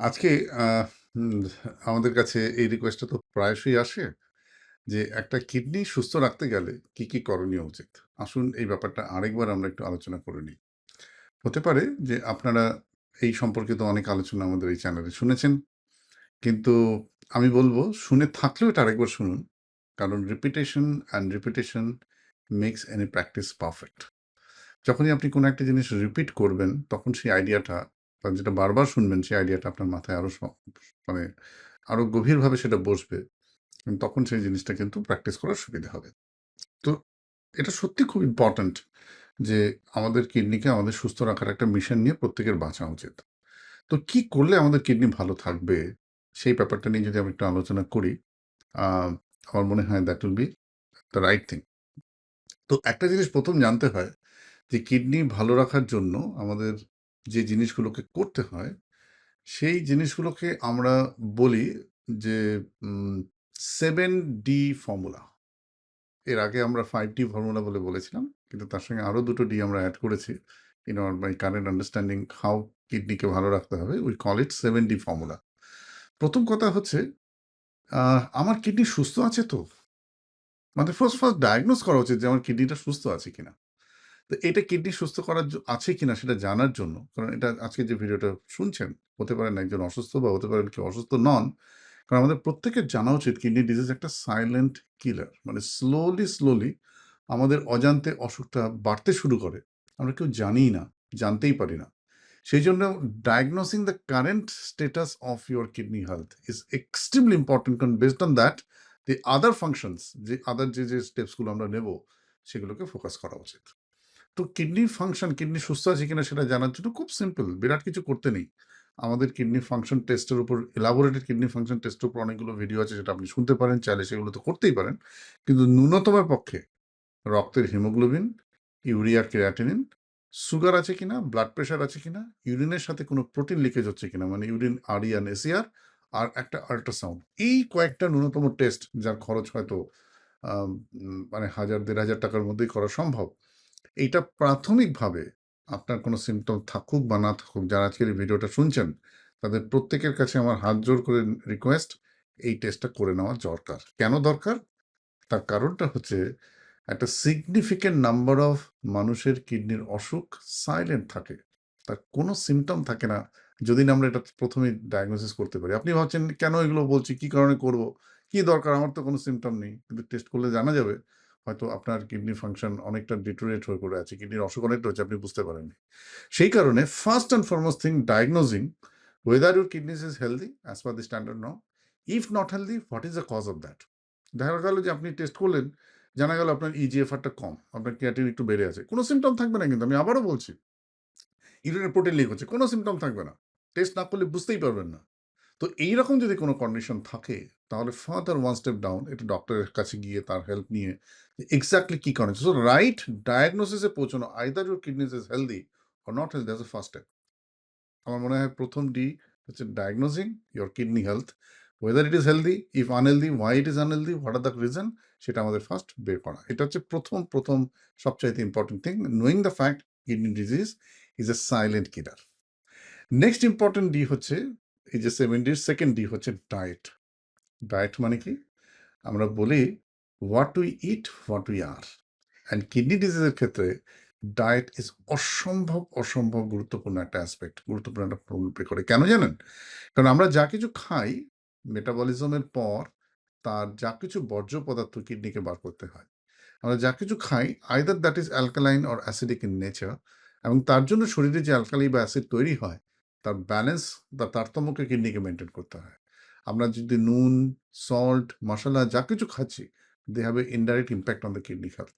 আজকে আহ, হুম, আমাদের কাছে এই রিকোয়েস্টটা তো প্রায়শই আসে যে একটা কিডনি সুস্থ রাখতে গেলে কি কি করণীয় উচিত। আসুন এই ব্যাপারটা আরেকবার আমরা একটু আলোচনা করে নিই। হতে পারে যে আপনারা এই সম্পর্কিত অনেক আলোচনা আমাদের এই চ্যানেলে শুনেছেন, কিন্তু আমি বলবো শুনে থাকলেও এটা আরেকবার শুনুন, কারণ repetition and repetition makes any practice perfect. যখনই আপনি কোনো একটা জিনিস রিপিট করবেন তখন সেই আইডিয়াটা বা যেটা বারবার শুনবেন সেই আইডিয়াটা আপনার মাথায় আরো মানে আরো গভীরভাবে সেটা বসবে। তখন সেই জিনিসটা কিন্তু প্র্যাকটিস করার সুবিধা হবে। তো এটা সত্যি খুব ইম্পর্ট্যান্ট যে আমাদের কিডনিকে আমাদের সুস্থ রাখার একটা মিশন নিয়ে প্রত্যেকের বাঁচা উচিত। তো কি করলে আমাদের কিডনি ভালো থাকবে সেই ব্যাপারটা নিয়ে যদি আমি একটু আলোচনা করি, আহ, আমার মনে হয় that will be the right thing. তো একটা জিনিস প্রথম জানতে হয় যে কিডনি ভালো রাখার জন্য আমাদের যে জিনিসগুলোকে করতে হয় সেই জিনিসগুলোকে আমরা বলি যে 7D ফর্মুলা। এর আগে আমরা 5D ফর্মুলা বলে বলেছিলাম, কিন্তু তার সঙ্গে আরো দুটো ডি আমরা অ্যাড করেছি। In our my current understanding how কিডনিকে ভালো রাখতে হবে, we call it 7D formula. প্রথম কথা হচ্ছে, আমার কিডনি সুস্থ আছে তো, মানে ফার্স্ট ফার্স্ট ডায়াগনোজ করা উচিত যে আমার কিডনিটা সুস্থ আছে কিনা। তো এটা কিডনি সুস্থ করার আছে কিনা সেটা জানার জন্য, কারণ এটা আজকে যে ভিডিওটা শুনছেন, হতে পারেন একজন অসুস্থ বা হতে পারেন কেউ অসুস্থ নন। কারণ আমাদের প্রত্যেকের জানা উচিত কিডনি ডিজিজ একটা সাইলেন্ট কিলার, মানে স্লোলি স্লোলি আমাদের অজান্তে অসুখটা বাড়তে শুরু করে, আমরা কেউ জানিই না, জানতেই পারি না। সেই জন্য diagnosing the current status of your kidney health is extremely important, কারণ based on that the other functions, যে আদার যে স্টেপসগুলো আমরা নেব সেগুলোকে ফোকাস করা উচিত। তো কিডনির ফাংশন, কিডনি সুস্থ আছে কিনা সেটা জানার জন্য খুব সিম্পল, বিরাট কিছু করতে নেই। আমাদের কিডনি ফাংশন টেস্টের উপর, এলাবোরেটেড কিডনি ফাংশন টেস্টের উপর অনেকগুলো ভিডিও আছে, যেটা আপনি শুনতে পারেন, চাইলে সেগুলো তো করতেই পারেন। কিন্তু ন্যূনতম পক্ষে রক্তের হিমোগ্লোবিন, ইউরিয়া, ক্রিয়াটিনিন, সুগার আছে কিনা, ব্লাড প্রেশার আছে কিনা, ইউরিনের সাথে কোনো প্রোটিন লিকেজ হচ্ছে কিনা, মানে ইউরিন আরইএন এসিআর, আর একটা আল্ট্রাসাউন্ড। এই কয়েকটা ন্যূনতম টেস্ট, যার খরচ হয়তো মানে 1000-1500 টাকার মধ্যেই করা সম্ভব। এইটা প্রাথমিকভাবে আপনার কোনো সিমটম থাকুক বা না থাকুক, যারা আজকের এই ভিডিওটা শুনছেন, তাদের প্রত্যেকের কাছে আমার হাত জোর করে রিকোয়েস্ট, এই টেস্টটা করে নেওয়া দরকার। কেন দরকার? তার কারণটা হচ্ছে, একটা সিগনিফিক্যান্ট নাম্বার অফ মানুষের কিডনির অসুখ সাইলেন্ট থাকে, তার কোনো সিমটম থাকে না, যদি না আমরা এটা প্রথমে ডায়াগনোসিস করতে পারি। আপনি ভাবছেন কেন এগুলো বলছি, কি কারণে করব, কি দরকার, আমার তো কোনো সিমটম নেই, কিন্তু টেস্ট করলে জানা যাবে হয়তো আপনার কিডনি ফাংশন অনেকটা ডিটোরিয়েট হয়ে পড়ে আছে, কিডনির অসুখ অনেকটা হচ্ছে, আপনি বুঝতে পারেননি। সেই কারণে first and foremost thing, diagnosing whether your kidneys is healthy as per the standard norm. If not healthy, what is the cause of that? দেখা গেল যে আপনি টেস্ট করলেন, জানা গেল আপনার ইজিএফআরটা কম, আপনার ক্রিয়াটিন একটু বেড়ে আছে, কোনো সিমটম থাকবে না, কিন্তু আমি আবারও বলছি, ইউরিনের প্রোটিন লিক হচ্ছে, কোনো সিমটম থাকবে না, টেস্ট না করলে বুঝতেই পারবেন না। তো এইরকম যদি কোনো কন্ডিশন থাকে, তাহলে ফার্দার ওয়ান স্টেপ ডাউন, এটা ডক্টরের কাছে গিয়ে তার হেল্প নিয়ে এক্স্যাক্টলি কি কারণ। সো রাইট ডায়াগনোসিসে পৌঁছানো, either your kidneys is healthy or not healthy, that's the first step. আমার মনে হয় প্রথম ডি হচ্ছে diagnosing your kidney health, whether it is healthy, if unhealthy, why it is unhealthy, what are the reason, সেটা আমাদের first বের করা। এটা হচ্ছে প্রথম প্রথম সবচাইতে important thing, knowing the fact kidney disease is a silent killer. Next important D হচ্ছে, এই যে 7Dর সেকেন্ড ডি হচ্ছে ডায়েট। ডায়েট মানে কি? আমরা বলি what we eat, what we are. And kidney ডিজিজের ক্ষেত্রে ডায়েট ইজ অসম্ভব অসম্ভব গুরুত্বপূর্ণ একটা অ্যাসপেক্ট, গুরুত্বপূর্ণ একটা রোল প্লে করে। কেন জানেন? কারণ আমরা যা কিছু খাই, মেটাবলিজমের পর তার যা কিছু বর্জ্য পদার্থ কিডনিকে বার করতে হয়। আমরা যা কিছু খাই, either that is alkaline or acidic in nature, এবং তার জন্য শরীরে যে অ্যালকালি বা অ্যাসিড তৈরি হয়, তার ব্যালেন্স বা তারতম্যকে কিডনিকে মেনটেন করতে হয়। আমরা যদি নুন, সল্ট, মশলা যা কিছু খাচ্ছি, they have a indirect impact on the kidney health.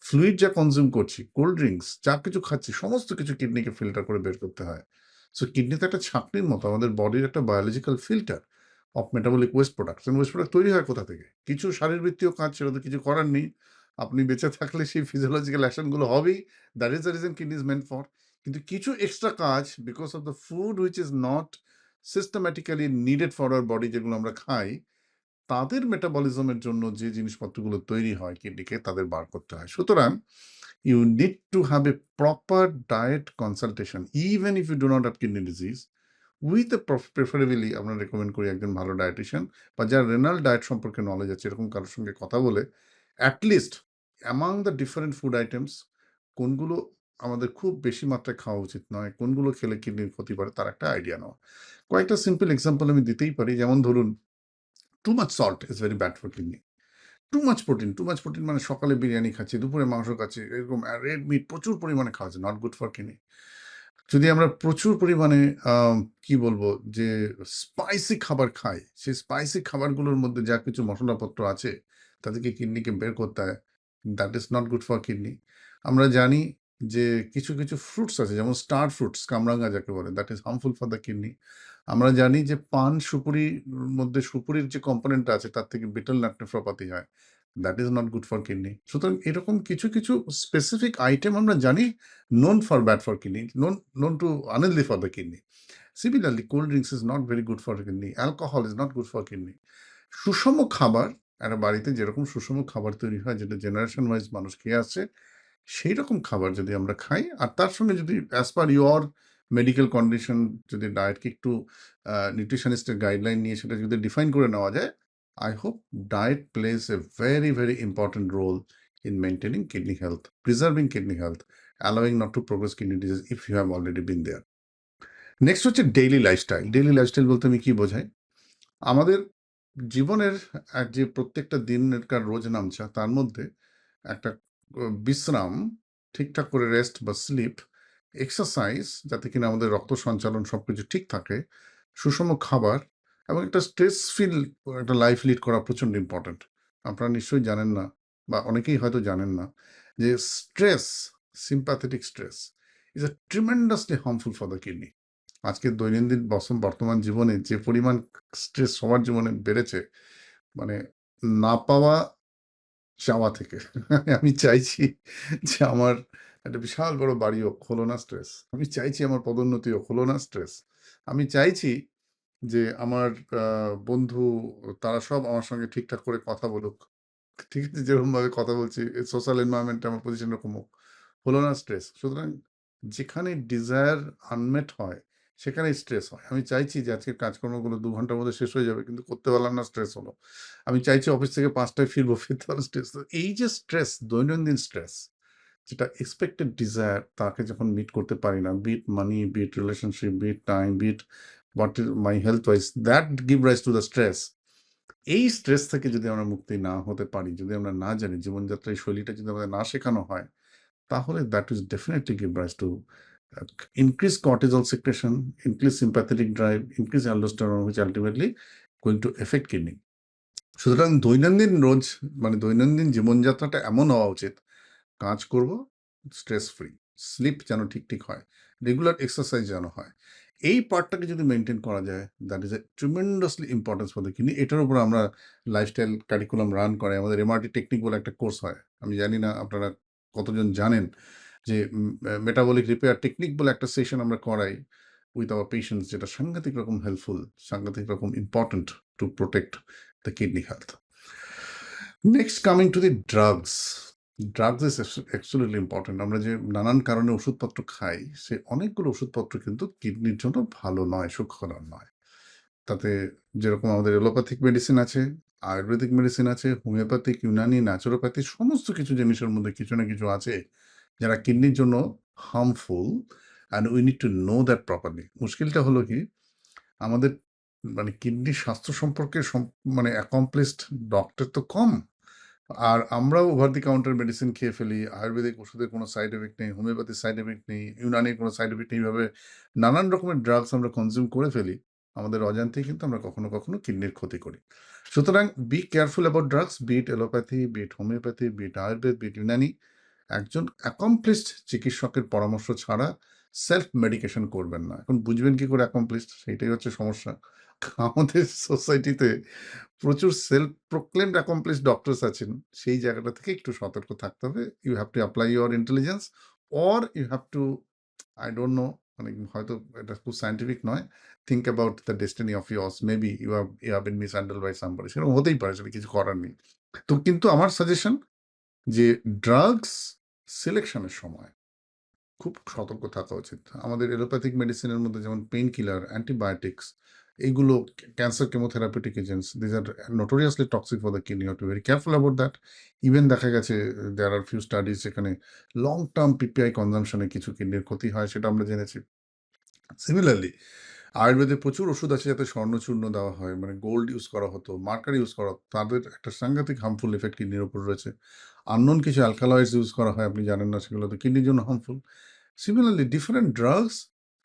Fluid যা কনজিউম করছি, কোল্ড ড্রিঙ্কস যা কিছু খাচ্ছি, সমস্ত কিছু কিডনিকে ফিল্টার করে বের করতে হয়। সো কিডনি তো একটা ছাঁকনির মতো, আমাদের বডির একটা biological filter of metabolic waste product. Waste product তৈরি হয় কোথা থেকে? কিছু শারীরবৃত্তীয় কাজ, সেটা তো কিছু করার নেই, আপনি বেঁচে থাকলে সেই ফিজিওলজিক্যাল অ্যাকশনগুলো হবেই, that is the reason kidney is meant for. কিন্তু কিছু এক্সট্রা কাজ, because of the food which is not systematically needed for our body, যেগুলো আমরা খাই, তাদের মেটাবলিজমের জন্য যে জিনিসপত্রগুলো তৈরি হয় কিডনিকে, তাদের বার করতে হয়। সুতরাং you need to have a proper diet consultation, even if you do not have kidney disease, with a preferably আমরা রেকমেন্ড করি একজন ভালো ডায়েটিশিয়ান বা যার রেনাল ডায়েট সম্পর্কে নলেজ আছে এরকম কারোর সঙ্গে কথা বলে at least among the different food items কোনগুলো আমাদের খুব বেশি মাত্রায় খাওয়া উচিত নয়, কোনগুলো খেলে কিডনির ক্ষতি করে তার একটা আইডিয়া নেওয়া। কয়েকটা সিম্পল এক্সাম্পল আমি দিতেই পারি। যেমন ধরুন, too much salt is very bad for kidney. Too much protein মানে সকালে বিরিয়ানি খাচ্ছি, দুপুরে মাংস খাচ্ছি, এরকম রেড মিট প্রচুর পরিমাণে খাওয়া হচ্ছে, নট গুড ফর কিডনি। যদি আমরা প্রচুর পরিমাণে কি বলবো যে স্পাইসি খাবার খাই, সেই স্পাইসি খাবারগুলোর মধ্যে যা কিছু মশলাপত্র আছে তাদেরকে কিডনিকে বের করতে হয়, that is not good for kidney. আমরা জানি যে কিছু কিছু ফ্রুটস আছে যেমন স্টার ফ্রুটস, কামরাঙ্গা যাকে বলে, that is harmful for the kidney. আমরা জানি যে পান সুপুরির মধ্যে সুপুরির যে কম্পোনেন্ট আছে তার থেকে বিটল নাট নেফ্রোপ্যাথি হয়, that is not good for kidney. সুতরাং এরকম কিছু কিছু স্পেসিফিক আইটেম আমরা জানি known for bad for kidney, known to unhealthy for the kidney. Similarly, cold drinks is not very good for the kidney. Alcohol is not good for kidney. সুষম খাবার, একটা বাড়িতে যেরকম সুষম খাবার তৈরি হয় যেটা জেনারেশন ওয়াইজ মানুষ খেয়ে আসছে, সেই রকম খাবার যদি আমরা খাই আর তার সঙ্গে যদি as per your medical condition যদি ডায়েটকে একটু নিউট্রিশনিস্টের গাইডলাইন নিয়ে সেটা যদি ডিফাইন করে নেওয়া যায়, I hope diet plays a very very important role in maintaining kidney health, preserving kidney health, allowing not to progress kidney disease if you have already been there. Next হচ্ছে daily lifestyle. Daily lifestyle বলতে আমি কি বোঝাই? আমাদের জীবনের যে প্রত্যেকটা দিনকার রোজ নামছা তার মধ্যে একটা বিশ্রাম, ঠিকঠাক করে রেস্ট বা স্লিপ, এক্সারসাইজ যাতে কিনা আমাদের রক্ত সঞ্চালন সবকিছু ঠিক থাকে, সুষম খাবার এবং একটা স্ট্রেস ফিল একটা লাইফ লিড করা প্রচণ্ড ইম্পর্ট্যান্ট। আপনারা নিশ্চয়ই জানেন না বা অনেকেই হয়তো জানেন না যে stress, sympathetic stress is a tremendously harmful for the kidney. আজকের দৈনন্দিন বর্তমান জীবনে যে পরিমাণ স্ট্রেস সবার জীবনে বেড়েছে, মানে না পাওয়া চাওয়া থেকে। আমি চাইছি যে আমার একটা বিশাল বড় বাড়ি হোক, হলো না স্ট্রেস। আমি চাইছি আমার পদোন্নতি হোক, হলো না স্ট্রেস। আমি চাইছি যে আমার বন্ধু তারা সব আমার সঙ্গে ঠিকঠাক করে কথা বলুক। ঠিক আছে? যেরকমভাবে কথা বলছি সোশ্যাল এনভায়রনমেন্ট এ আমার পজিশন এরকম হোক। হলো না স্ট্রেস। সুতরাং যেখানে ডিজায়ার আনমেট হয় সেখানেই স্ট্রেস হয়। আমি চাইছি যে আজকের কাজকর্মগুলো ২ ঘন্টার মধ্যে শেষ হয়ে যাবে কিন্তু করতে পারলাম না, স্ট্রেস হলো। আমি চাইছি অফিস থেকে ৫ টায় ফিরবো, ফিরতে পারলে স্ট্রেস। তো এই যে স্ট্রেস, দৈনন্দিন স্ট্রেস যেটা এক্সপেক্টেড ডিজায়ার তাকে যখন মিট করতে পারি না, be it money, be it relationship, be it time, be it what is my health wise, that give rise to the stress. এই স্ট্রেস থেকে যদি আমরা মুক্তি না হতে পারি, যদি আমরা না জানি জীবনযাত্রার এই শৈলীটা যদি আমাদের না শেখানো হয়, তাহলে that is definitely give rise to increased cortisol secretion, increased sympathetic drive, increased aldosterone, which ultimately going to affect kidney. সুতরাং দৈনন্দিন জীবনযাত্রাটা এমন হওয়া উচিত, কাজ করব স্ট্রেস ফ্রি, স্লিপ যেন ঠিক হয়, রেগুলার এক্সারসাইজ যেন হয়। এই পার্টটাকে যদি মেনটেন করা যায়, that is a tremendously importance for the kidney. এটার উপর আমরা লাইফস্টাইল কারিকুলাম রান করে আমাদের এমআরটি টেকনিক বলে একটা কোর্স হয়। আমি জানি না আপনারা কতজন জানেন যে মেটাবলিক রিপেয়ার টেকনিক বলে একটা সেশন আমরা করাই উইথ আওয়ার পেশেন্টস, যেটা সাংঘাতিক রকম হেল্পফুল, সাংঘাতিক রকম important to protect the kidney health. Next coming to the drugs. Drugs is absolutely important. আমরা যে নানান কারণে ওষুধপত্র খাই, সে অনেকগুলো ওষুধপত্র কিন্তু কিডনির জন্য ভালো নয়, সুখকর নয়। তাতে যেরকম আমাদের এলোপ্যাথিক মেডিসিন আছে, আয়ুর্বেদিক মেডিসিন আছে, হোমিওপ্যাথিক, ইউনানি, ন্যাচুরোপ্যাথি সমস্ত কিছু জিনিসের মধ্যে কিছু না কিছু আছে যারা কিডনির জন্য harmful, and we need to know that properly. মুশকিলটা হলো কি, আমাদের মানে কিডনির স্বাস্থ্য সম্পর্কে মানে অ্যাকমপ্লিসড ডক্টর তো কম। আর আমরাও ওভার দি কাউন্টার মেডিসিন খেয়ে ফেলি। আয়ুর্বেদিক ওষুধের কোনো সাইড এফেক্ট নেই, হোমিওপ্যাথির সাইড এফেক্ট নেই, ইউনানির কোনো সাইড এফেক্ট নেই। এইভাবে নানান রকমের ড্রাগস আমরা কনজিউম করে ফেলি। আমাদের অজান্তেই কিন্তু আমরা কখনো কখনো কিডনির ক্ষতি করি। সুতরাং be careful about drugs, be it allopathy, be it homeopathy, be it Ayurveda, be it Unani. একজন অ্যাকমপ্লিসড চিকিৎসকের পরামর্শ ছাড়া সেলফ মেডিকেশন করবেন না। এখন বুঝবেন কি করে অ্যাকমপ্লিসড? সেইটাই হচ্ছে সমস্যা। আমাদের সোসাইটিতে প্রচুর সেলফ প্রোক্লেমড অ্যাকমপ্লিসড ডক্টরস আছেন। সেই জায়গাটা থেকে একটু সতর্ক থাকতে হবে। You have to apply your intelligence, or you have to, I don't know, মানে হয়তো এটা খুব সায়েন্টিফিক নয়, think about the destiny of years. Maybe you have been mishandled by somebody. সেরকম হতেই পারে, সেটা কিছু করার নেই। তো কিন্তু আমার সাজেশন যে ড্রাগস সিলেকশনের সময় খুব সতর্ক থাকা উচিত। আমাদের এলোপ্যাথিক মেডিসিনের মধ্যে যেমন পেইন কিলার, অ্যান্টিবায়োটিক্স এইগুলো cancer chemotherapeutic agents this are notoriously toxic for the kidney. You have to very careful about that. Even দেখা গেছে দেয়ার আর ফিউ স্টাডিজ যেখানে লং টার্ম পিপিআই কনজাম্পশন এ কিছু কিডনির ক্ষতি হয় সেটা আমরা জেনেছি। সিমিলারলি আয়ুর্বেদে প্রচুর ওষুধ আছে যাতে স্বর্ণচূর্ণ দেওয়া হয়, মানে গোল্ড ইউজ করা হতো, মার্কারি ইউজ করা হতো। তাদের একটা সাংঘাতিক হার্মফুল ইফেক্ট কিডনির উপর রয়েছে। আননোন কিছু অ্যালকালয়েডস ইউজ করা হয়, আপনি জানেন না, সেগুলো তো কিডনির জন্য harmful. Similarly, different drugs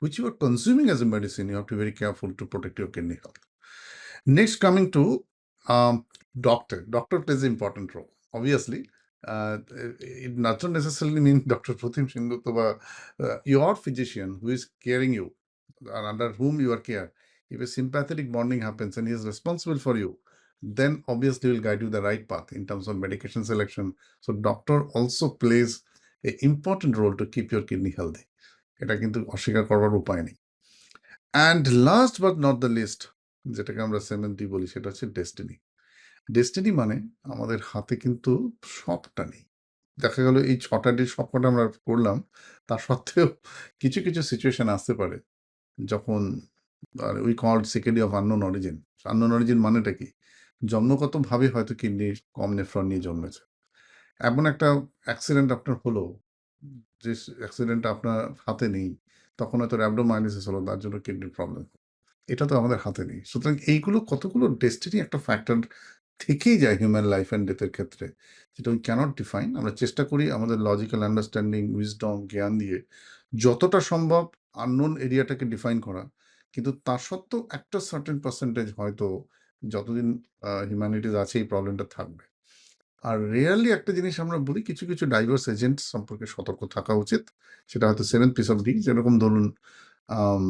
which you are consuming as a medicine, you have to be very careful to protect your kidney health. Next, coming to doctor. Doctor plays an important role. Obviously, it does not necessarily mean Dr. Pratim Shindutoba, your physician who is caring you, or under whom you are care. If a sympathetic bonding happens and he is responsible for you, then obviously will guide you the right path in terms of medication selection. So doctor also plays an important role to keep your kidney healthy. এটা কিন্তু অস্বীকার করার উপায় নেই। And last but not the least, যেটাকে আমরা 7D বলি, সেটা হচ্ছে ডেস্টিনি। ডেস্টিনি মানে আমাদের হাতে কিন্তু সবটা নেই। দেখা গেল এই ৬টা ডে সবকটা আমরা করলাম, তা সত্ত্বেও কিছু, কিছু সিচুয়েশন আসতে পারে যখন we called CKD of unknown origin. Unknown origin মানেটা কি? জন্মগতভাবে হয়তো কিডনি কম নেফ্রন নিয়ে জন্মেছে। এমন একটা অ্যাক্সিডেন্ট আপনার হলো, যে অ্যাক্সিডেন্টটা আপনার হাতে নেই, তখন হয়তো রhabdomyolysis হলো, তার জন্য কিডনির প্রবলেম। এটা তো আমাদের হাতে নেই। সুতরাং এইগুলো কতগুলো ডেস্টিনি একটা ফ্যাক্টর থেকেই যায় হিউম্যান লাইফ অ্যান্ড ডেথের ক্ষেত্রে, যেটা উই ক্যানট ডিফাইন। আমরা চেষ্টা করি আমাদের লজিক্যাল আন্ডারস্ট্যান্ডিং, উইজডম, জ্ঞান দিয়ে যতটা সম্ভব আননোন এরিয়াটাকে ডিফাইন করা। কিন্তু তা সত্ত্বেও একটা সার্টেন পার্সেন্টেজ হয়তো যতদিন হিউম্যানিটিজ আছে এই প্রবলেমটা থাকবে। আর রেয়ারলি একটা জিনিস আমরা বলি, কিছু, কিছু ডাইভার্স এজেন্ট সম্পর্কে সতর্ক থাকা উচিত। সেটা হয়তো 7th পিস অফ ডি, যেরকম ধরুন আম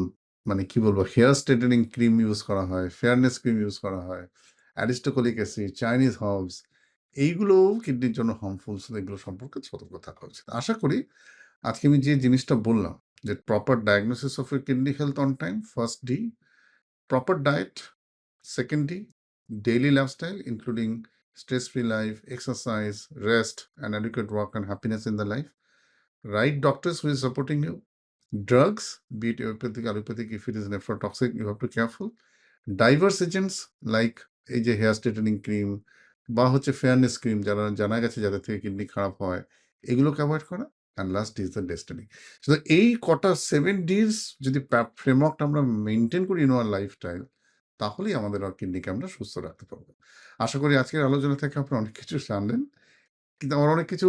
মানে কি বলবো, হেয়ার স্ট্রেটেনিং ক্রিম ইউজ করা হয়, ফেয়ারনেস ক্রিম ইউজ করা হয়, অ্যারিস্টোকলিক অ্যাসিড, চাইনিজ হার্বস, এইগুলোও কিডনির জন্য হার্মফুল। সো এগুলো সম্পর্কে সতর্ক থাকা উচিত। আশা করি আজকে আমি যে জিনিসটা বললাম, যে proper diagnosis of your kidney health on time, first D, proper diet, second D, daily lifestyle, including stress-free life, exercise, rest, and adequate work and happiness in the life. Right doctors who is supporting you. Drugs, be it allopathic, allopathic, if it is nephrotoxic, you have to be careful. Diverse agents like এই যে hair straightening cream বা হচ্ছে fairness cream, যারা জানা গেছে যাদের থেকে kidney খারাপ হয়, এগুলোকে অ্যাভয়েড করা। And last is the destiny. So এই কটা 7Ds যদি ফ্রেমওয়ার্কটা আমরা মেনটেন করি ইন আওয়ার লাইফস্টাইল, তাহলেই আমাদের আর কিডনিকে আমরা সুস্থ রাখতে পারবো। আশা করি আজকের আলোচনা থেকে আপনারা অনেক কিছু জানলেন। কিন্তু আমার অনেক কিছু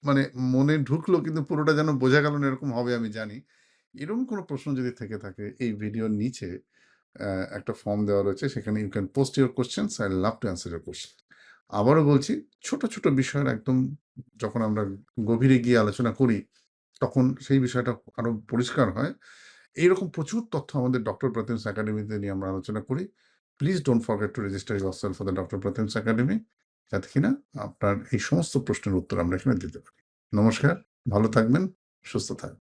মানে মনে ঢুকলো, কিন্তু পুরোটা যেন বোঝা গেল না এরকম হবে আমি জানি। এরকম কোনো প্রশ্ন যদি থেকে থাকে, এই ভিডিওর নিচে একটা ফর্ম দেওয়া রয়েছে, সেখানে you can post your questions, I love to answer your question. আবারও বলছি, ছোট, ছোট বিষয়ের একদম যখন আমরা গভীরে গিয়ে আলোচনা করি, তখন সেই বিষয়টা আরো পরিষ্কার হয়। এইরকম প্রচুর তথ্য আমাদের ডক্টর প্রতিমস একাডেমিতে নিয়ে আমরা আলোচনা করি। Please don't forget to register yourself for the doctor Pratim's academy, যাতে কিনা আপনার এই সমস্ত প্রশ্নের উত্তর আমরা এখানে দিতে পারি। নমস্কার, ভালো থাকবেন, সুস্থ থাকবেন।